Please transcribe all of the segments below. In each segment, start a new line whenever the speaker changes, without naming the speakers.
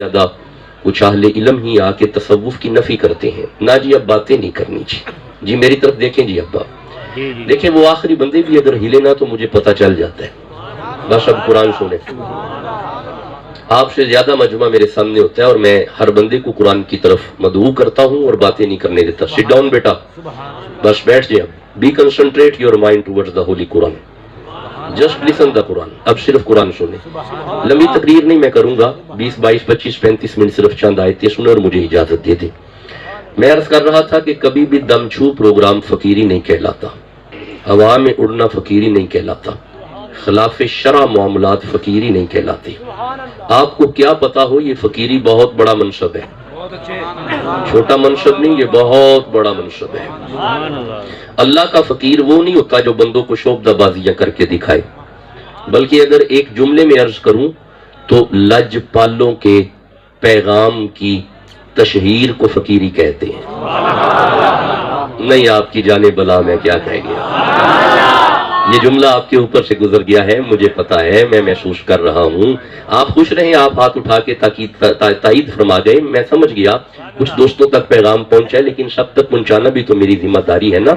زیادہ کچھ اہل علم ہی آ کے تصوف کی نفی کرتے ہیں. نہ جی اب باتیں نہیں کرنی جی میری طرف دیکھیں جی ابا دیکھیں وہ آخری بندے بھی اگر ہلے نہ تو مجھے پتہ چل جاتا ہے. بس اب قرآن سنیں. آپ سے زیادہ مجمع میرے سامنے ہوتا ہے اور میں ہر بندے کو قرآن کی طرف مدعو کرتا ہوں اور باتیں نہیں کرنے دیتا. سٹ ڈاؤن بیٹا, بس بیٹھ جائے. Be concentrate your mind towards the holy Quran. Just listen the Quran. اب صرف قرآن سنیں. لمبی تقریر نہیں میں کروں گا, 20 22 25 35 منٹ صرف چند آیتیں سنیں اور مجھے اجازت دے دیں. میں عرض کر رہا تھا کہ کبھی بھی دم چھو پروگرام فقیری نہیں کہلاتا, ہوا میں اڑنا فقیری نہیں کہلاتا, خلاف شرع معاملات فقیری نہیں کہلاتے. آپ کو کیا پتا ہو یہ فقیری بہت بڑا منصب ہے, چھوٹا منصب نہیں, یہ بہت بڑا منصب ہے. اللہ کا فقیر وہ نہیں ہوتا جو بندوں کو شوبدہ بازیاں کر کے دکھائے, بلکہ اگر ایک جملے میں عرض کروں تو لج پالوں کے پیغام کی تشہیر کو فقیری کہتے ہیں. نہیں آپ کی جانے بلا میں کیا کہہ گیا, یہ جملہ آپ کے اوپر سے گزر گیا ہے, مجھے پتا ہے, میں محسوس کر رہا ہوں. آپ خوش رہیں, آپ ہاتھ اٹھا کے تائید فرما گئے, میں سمجھ گیا. کچھ دوستوں تک پیغام پہنچا ہے, لیکن سب تک پہنچانا بھی تو میری ذمہ داری ہے نا.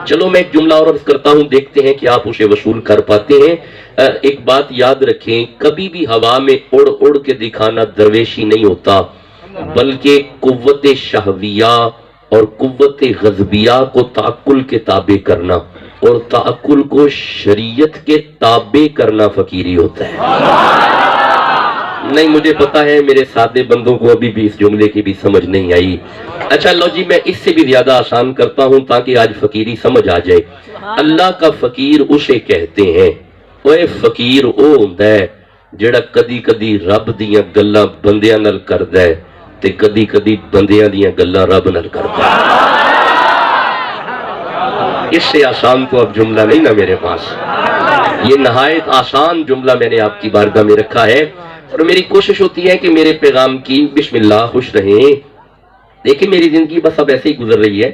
چلو میں ایک جملہ اور عرض کرتا ہوں, دیکھتے ہیں کہ آپ اسے وصول کر پاتے ہیں. ایک بات یاد رکھیں, کبھی بھی ہوا میں اڑ اڑ کے دکھانا درویشی نہیں ہوتا, بلکہ قوت شہویہ اور قوت غضبیہ کو تعقل کے تابع کرنا اور تعقل کو شریعت کے تابع کرنا فقیری ہوتا ہے. نہیں مجھے پتا ہے میرے سادے بندوں کو ابھی بھی اس جملے کی بھی سمجھ نہیں آئی. اچھا لو جی, میں اس سے بھی زیادہ آسان کرتا ہوں تاکہ آج فقیری سمجھ آ جائے. اللہ کا فقیر اسے کہتے ہیں, اوے فقیر او ہوندا ہے جڑا کدی کدی رب دیاں گلاں بندیاں نال کردا ہے تے کدی کدی بندیاں دیاں گلاں رب نال کردا ہے. اس سے آسان تو اب جملہ نہیں نا میرے پاس. یہ نہایت آسان جملہ میں نے آپ کی بارگاہ میں رکھا ہے, اور میری کوشش ہوتی ہے کہ میرے پیغام کی بسم اللہ خوش رہیں. دیکھیں میری زندگی بس اب ایسے ہی گزر رہی ہے.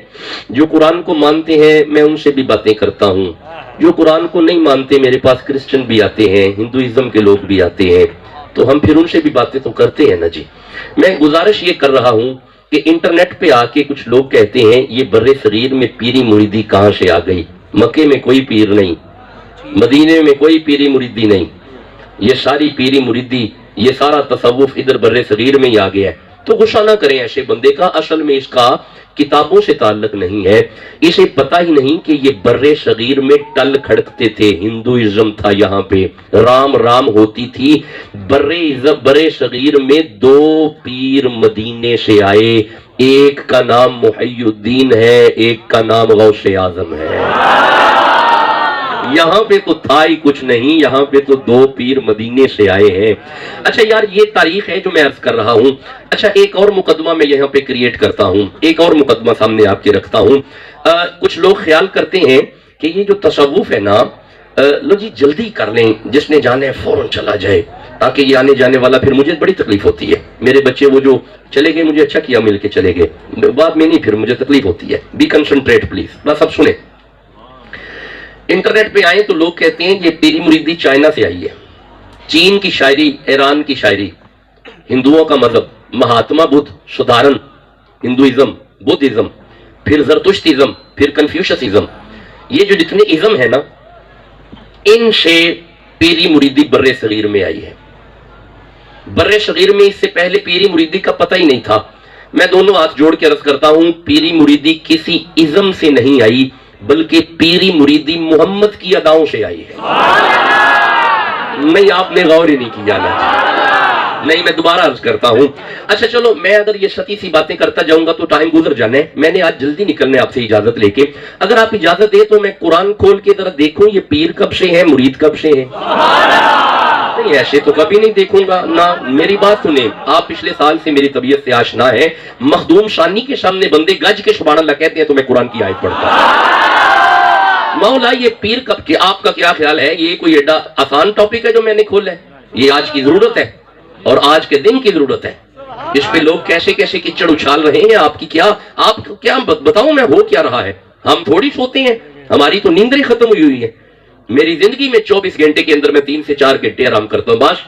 جو قرآن کو مانتے ہیں میں ان سے بھی باتیں کرتا ہوں, جو قرآن کو نہیں مانتے میرے پاس کرسچن بھی آتے ہیں, ہندوازم کے لوگ بھی آتے ہیں, تو ہم پھر ان سے بھی باتیں تو کرتے ہیں نا جی. میں گزارش یہ کر رہا ہوں کہ انٹرنیٹ پہ آ کے کچھ لوگ کہتے ہیں یہ بر صغیر میں پیری مریدی کہاں سے آ گئی, مکے میں کوئی پیر نہیں, مدینے میں کوئی پیری مریدی نہیں, یہ ساری پیری مریدی یہ سارا تصوف ادھر بر صغیر میں ہی آ گیا ہے. تو غصہ نہ کریں ایسے بندے کا, اصل میں اس کا کتابوں سے تعلق نہیں ہے, اسے پتہ ہی نہیں کہ یہ بر صغیر میں ٹل کھڑکتے تھے, ہندوازم تھا یہاں پہ, رام رام ہوتی تھی. بر صغیر میں 2 پیر مدینے سے آئے, ایک کا نام محی الدین ہے, ایک کا نام غوث اعظم ہے. یہاں پہ تو تھا ہی کچھ نہیں, یہاں پہ تو 2 پیر مدینے سے آئے ہیں. اچھا یار یہ تاریخ ہے جو میں عرض کر رہا ہوں. اچھا ایک اور مقدمہ میں یہاں پہ کریٹ کرتا ہوں, ایک اور مقدمہ سامنے آپ کے رکھتا ہوں. کچھ لوگ خیال کرتے ہیں کہ یہ جو تصوف ہے نا, لو جی جلدی کر لیں, جس نے جانا ہے فوراً چلا جائے, تاکہ یہ آنے جانے والا پھر مجھے بڑی تکلیف ہوتی ہے. میرے بچے وہ جو چلے گئے مجھے اچھا کیا مل کے چلے گئے, بعد میں نہیں پھر مجھے تکلیف ہوتی ہے. Be concentrate please. بس اب سنیں, انٹرنیٹ پہ آئے تو لوگ کہتے ہیں یہ پیری مریدی چائنا سے آئی ہے, چین کی شاعری, ایران کی شاعری, ہندوؤں کا مذہب, مہاتما بدھ, سدھارن, ہندوازم, بدھازم, پھر زرتشتیزم, پھر کنفیوشسزم, یہ جو جتنے ازم ہے نا ان سے پیری مریدی بر صغیر میں آئی ہے. بر صغیر میں اس سے پہلے پیری مریدی کا پتہ ہی نہیں تھا. میں دونوں ہاتھ جوڑ کے عرض کرتا ہوں پیری مریدی کسی ازم سے نہیں آئی, بلکہ پیری مریدی محمد کی اداؤں سے آئی ہے. نہیں آپ نے غور ہی نہیں کیا نا, نہیں میں دوبارہ عرض کرتا ہوں. اچھا چلو میں اگر یہ ستی سی باتیں کرتا جاؤں گا تو ٹائم گزر جانا ہے. میں نے آج جلدی نکلنے آپ سے اجازت لے کے, اگر آپ اجازت دیں تو میں قرآن کھول کے ذرا دیکھوں یہ پیر کب سے ہے, مرید کب سے ہے. نہیں ایسے تو کبھی نہیں دیکھوں گا نا. میری بات سنیں, آپ پچھلے سال سے میری طبیعت سے آشنا ہے, مخدوم ثانی کے سامنے بندے گج کے سبحان اللہ کہتے ہیں تو میں قرآن کی آیت پڑھتا ہوں. مولا یہ پیر کب کے, آپ کا کیا خیال ہے یہ کوئی ایڈا آسان ٹاپک ہے جو میں نے کھولا ہے؟ یہ آج کی ضرورت ہے اور آج کے دن کی ضرورت ہے. اس پہ لوگ کیسے کیسے کچڑ اچھال رہے ہیں. آپ کی کیا, آپ کیا بتاؤں میں ہو کیا رہا ہے. ہم تھوڑی سوتے ہیں, ہماری تو نیندیں ختم ہوئی ہے. میری زندگی میں 24 گھنٹے کے اندر میں 3 سے 4 گھنٹے آرام کرتا ہوں. بس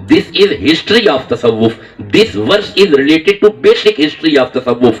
This is history of tasawwuf. This verse is related to basic history of tasawwuf.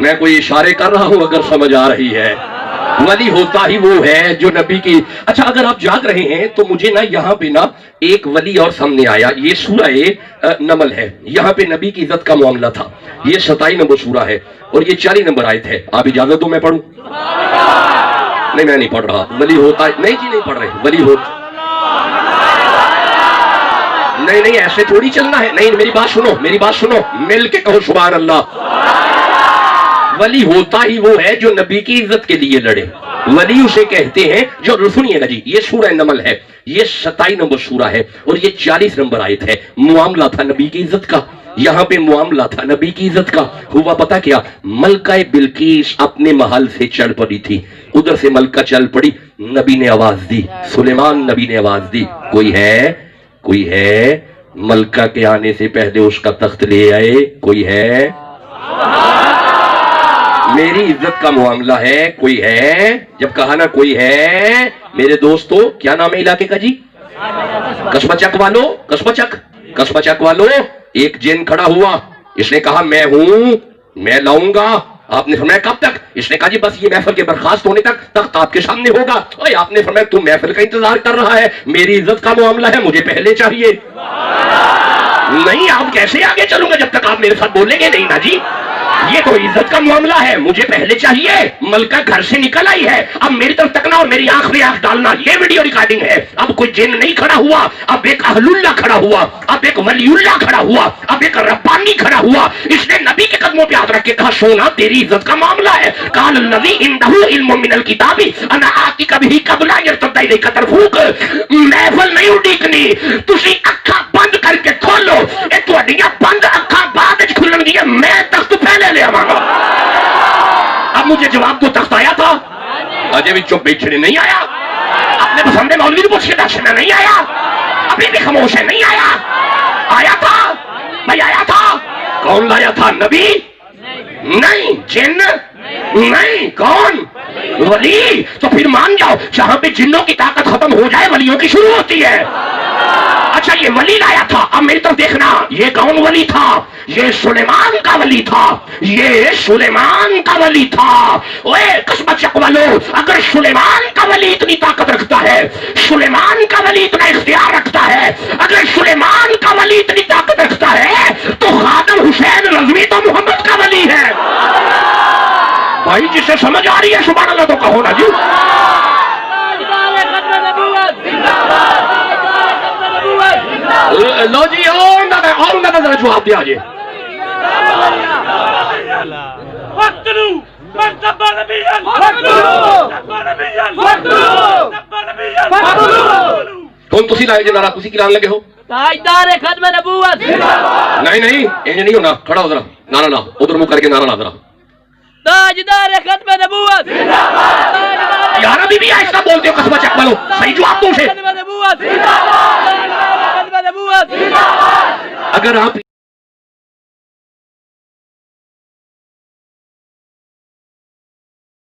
میں کوئی اشارے کر رہا ہوں اگر سمجھ آ رہی ہے. ولی ہوتا ہی وہ ہے جو نبی کی. اچھا اگر آپ جاگ رہے ہیں تو مجھے نا یہاں پہ نا ایک ولی اور سامنے آیا. یہ سورہ نمل ہے, یہاں پہ نبی کی عزت کا معاملہ تھا. یہ 27 نمبر سورہ ہے اور یہ 40 نمبر آیت ہے. آپ اجازت دو میں پڑھوں؟ نہیں میں نہیں پڑھ رہا. ولی ہوتا ہے, نہیں جی نہیں پڑھ رہے. ولی ہوتا نہیں ایسے تھوڑی چلنا ہے. نہیں میری بات سنو, میری بات سنو, مل کے کہو سبحان اللہ. ولی ہوتا ہی وہ ہے جو نبی کی عزت کے لیے لڑے. ولی اسے کہتے ہیں جو, سنیے گا جی, یہ سورہ نمل ہے, یہ 27 نمبر سورہ ہے اور یہ 40 نمبر آیت ہے. معاملہ تھا نبی کی عزت کا. یہاں پہ معاملہ تھا نبی کی عزت کا. ہوا پتا کیا, ملکہ بلقیس اپنے محل سے چل پڑی تھی. ادھر سے ملکہ چل پڑی, نبی نے آواز دی, سلیمان نبی نے آواز دی, کوئی ہے, کوئی ہے. ملکہ کے آنے سے پہلے اس کا تخت لے آئے. کوئی ہے, میری عزت کا معاملہ ہے, کوئی ہے. جب کہا نا کوئی ہے, میرے دوستو کیا نام ہے علاقے کا جی؟ قصبہ چک والو, قصبہ چک والو. ایک جن کھڑا ہوا, اس نے کہا میں ہوں, میں لاؤں گا. آپ نے فرمایا کب تک؟ اس نے کہا جی بس یہ محفل کے برخاست ہونے تک تخت آپ کے سامنے ہوگا. آپ نے فرمایا تم محفل کا انتظار کر رہا ہے, میری عزت کا معاملہ ہے, مجھے پہلے چاہیے. نہیں آپ کیسے آگے چلوں گا جب تک آپ میرے ساتھ بولیں گے نہیں نا جی. یہ کوئی عزت کا معاملہ ہے, مجھے پہلے چاہیے. ملکہ گھر سے نکل آئی ہے, اب میری طرف تکنا اور میری آنکھ میں آنکھ ڈالنا. یہ ویڈیو ریکارڈنگ ہے. اب کوئی جن نہیں کھڑا ہوا, اب ایک اہل اللہ کھڑا ہوا, اب ایک ولی اللہ کھڑا ہوا, اب ایک ربانی کھڑا ہوا. اس نے نبی کے قدموں پہ ہاتھ رکھ کے کہا سونا تیری عزت کا معاملہ ہے. قال الذی عنده علم من الکتاب انا آتیک بہ قبل ان یرتد الیک طرفک. محفل نہیں اڈیکنی, تسی اکھاں بند کر کے کھولو. اے تہاڈیاں بند اکھاں بعد وچ کھلن گیاں, میں تخت پہلے لے آواں گا. اب مجھے جواب کو تخت آیا تھا, اجے بھی چپ بیٹھنے نہیں آیا. اپنے پسند مولوی کو پوچھ کے دس میں نہیں آیا, ابھی بھی خاموش ہے نہیں آیا. آیا تھا بھائی, آیا تھا. کون لایا تھا؟ نبی نہیں, جن نہیں, کون؟ ولی. تو پھر مان جاؤ جہاں پہ جنوں کی طاقت ختم ہو جائے ولیوں کی شروع ہوتی ہے. اچھا یہ ولی لایا تھا, اب میری طرف دیکھنا, یہ کون ولی تھا؟ یہ سلیمان کا ولی تھا, یہ سلیمان کا ولی تھا. اوے قصبہ چک والو, اگر سلیمان کا ولی اتنی طاقت رکھتا ہے, سلیمان کا ولی اتنا اختیار رکھتا ہے, اگر سلیمان کا ولی اتنی طاقت رکھتا ہے, تو خادم حسین رضوی تو محمد کا ولی ہے. بھائی جسے سمجھ آ رہی ہے سبحان اللہ تو کہو نا جی. لو جی اور ذرا جواب دیا جی. کون تسی لائے جی نعرہ, تسی کلان لگے ہو؟
تاجدار ختم نبوت.
نہیں انج نہیں ہونا, کھڑا ہو ذرا, نعرہ لا, ادھر منہ کر کے نعرہ لا ذرا.
تاجدار ختم نبوت.
یار ابھی بھی ایسا بولتے ہو قصبہ چک والو, صحیح جواب تم سے. اگر آپ